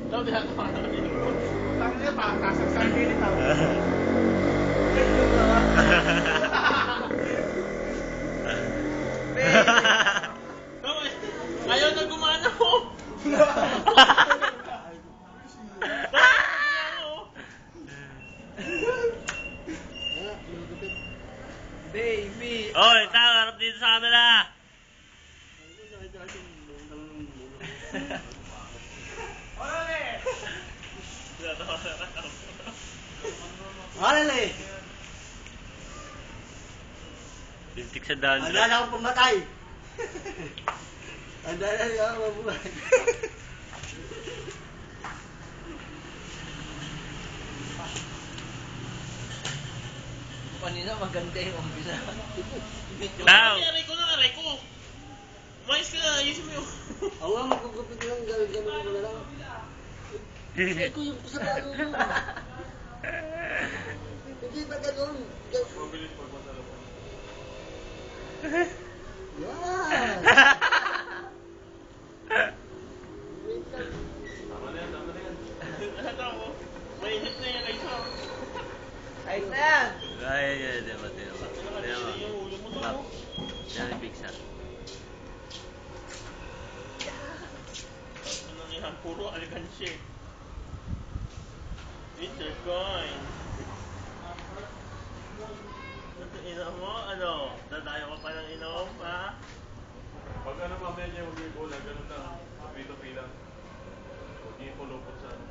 Daw diha ko ano dito. Tangin niya pa kasaksan din ito. Ayaw na gumana ko. Baby! Oy, ikaw, harap dito sa camera! Malali! Lintik sa daan. Handa na akong pumatay! Handa na akong mabuhay. Kanina maganda yung umpisa. Tao! Aray ko na, aray ko! Umayos ka na, ayusin mo yung... Ako nga magugupit lang, gano'n ko na lang. Ay ko yung sa balo mo. Hindi ba gano'n? Mabilis pagmasala mo. Yan! Tama na yan, tama na yan. Ano mo? Mainit na yan, ayos mo. Ayos na yan! Ay, diba. Yung ulo mo to, no? Yan yung pizza. Ano na yan, puro alkansye. Bitcoin. Inom mo, ano? Dadayo ka pa ng inom, ha? Pag ano mamaya niya huwag yung bola, ganun lang. Pito-pila. Huwag yung pulupot sa ano.